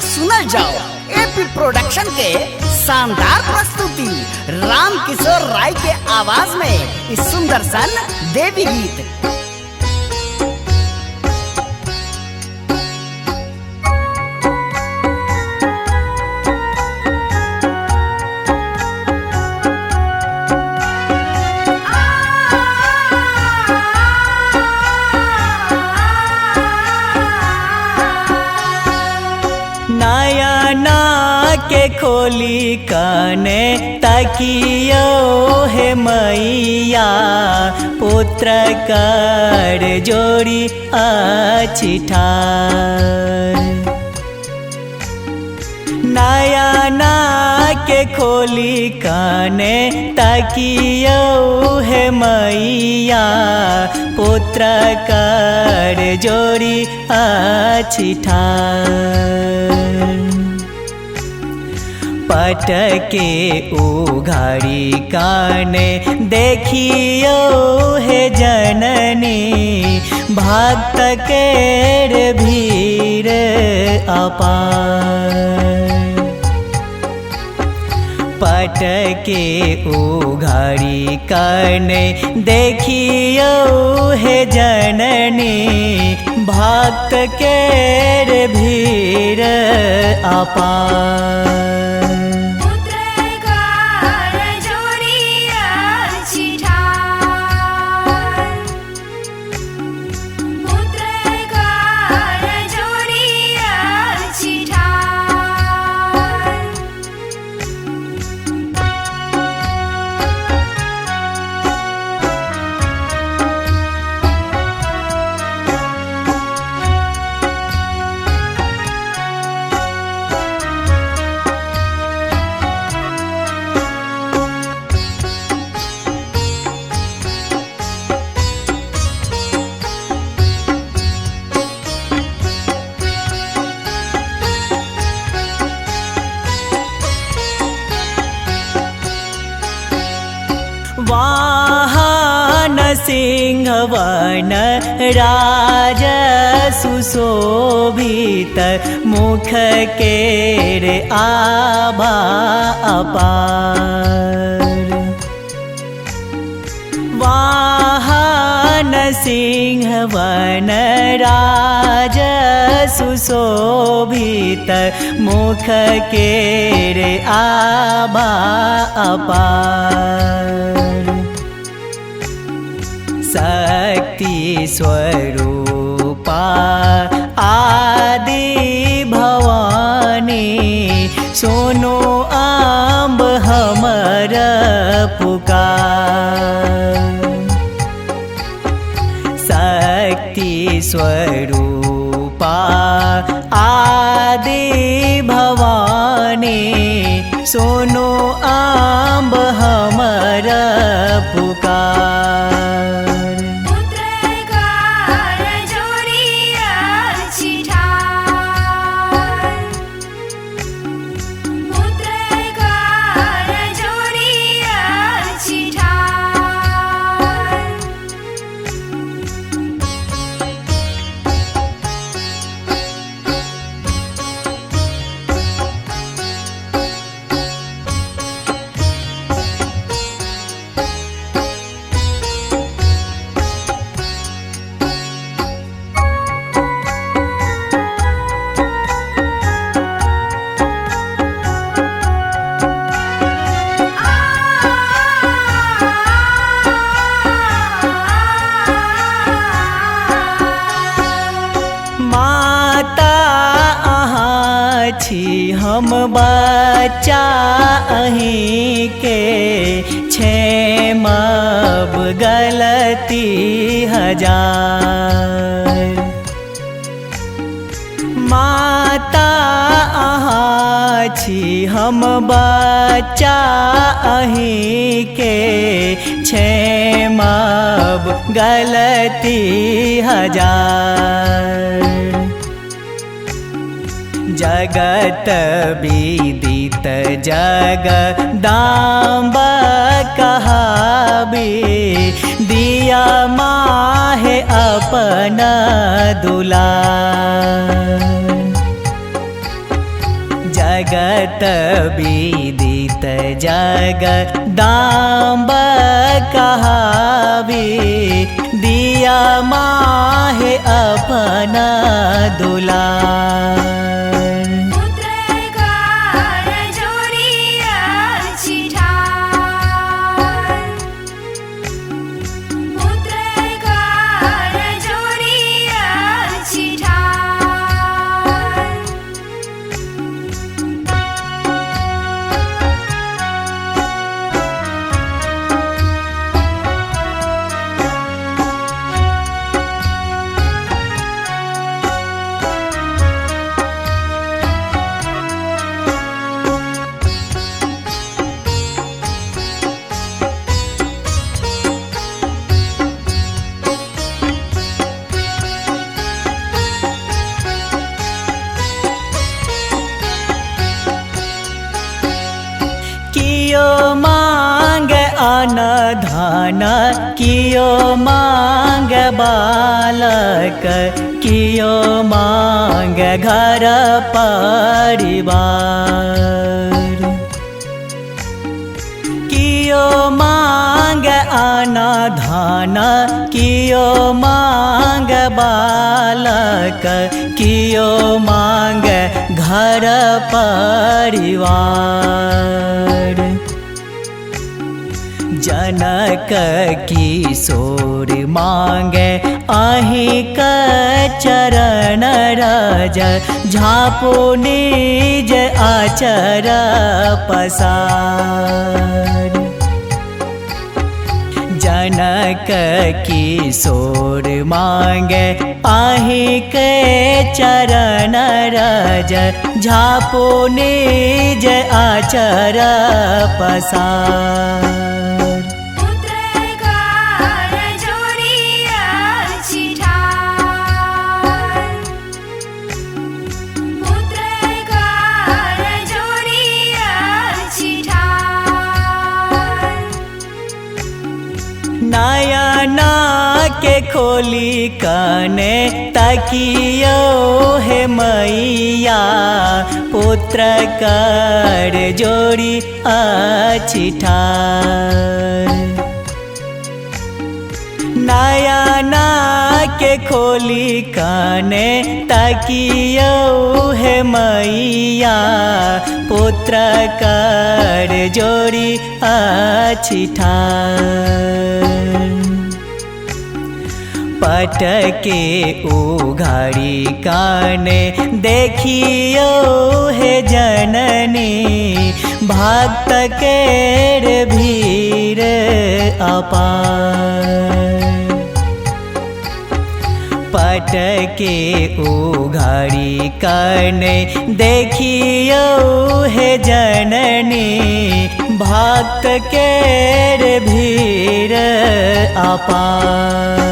सुनल जाओ AP production के शानदार प्रस्तुति राम किशोर राय के आवाज में इस सुंदर सन देवी गीत। के खोली काने तकियो हे मैया पुत्र कर जोड़ी अछि ठार। नयना के खोली काने तकियो हे मैया पुत्र कर जोड़ी अछि ठार। पटके उघाड़ी काने देखियो हे जननी भक्त केर भीड़ अपार। पटके उघाड़ी काने देखियो हे जननी भक्त केर भीड़ अपार। वाहन सिंहवन राज सुशोभित मुख केर आभा अपार। वाहन सिंहवन राज सुशोभित मुख केर आभा अपार। शक्ति स्वरूपा आदि भवानी सुनो अम्ब हमर पुकार। शक्ति स्वरूपा आदि भवानी सुनो अम्ब हमर पुकार। हम बच्चा अहीं के छेमब गलती हजार। माता अहाँ छी हम बच्चा अहीं के छेमब गलती हजार। जगत विदित जगदाम्ब कहाबी दिया माहे अपन दुलार। जगत विदित जगदाम्ब कहावे दिया माहे अपना दुलार। कियो मांग अन्न धन कियो मांग बालक कियो मांग घर परिवार। कियो मांग अन्न धन कियो मांग बालक कियो मांग घर परिवार। जनक किशोर मांगे अहिं का चरण रज झापो निज आचर पसार। जनक किशोर मांगे अहिं के चरण रज झापो निज आचर पसार। नयना के खोली कने तकियो हे मैया पुत्र कर जोड़ी अछि ठार। नयना के खोली कने तकियो हे मैया पुत्र कर जोड़ी अछि ठार। पटके उघाड़ी काने देखियो हे जननी भक्त केर भीर अपार। पटके उघाड़ी काने देखियो हे जननी भक्त केर भीर अपार।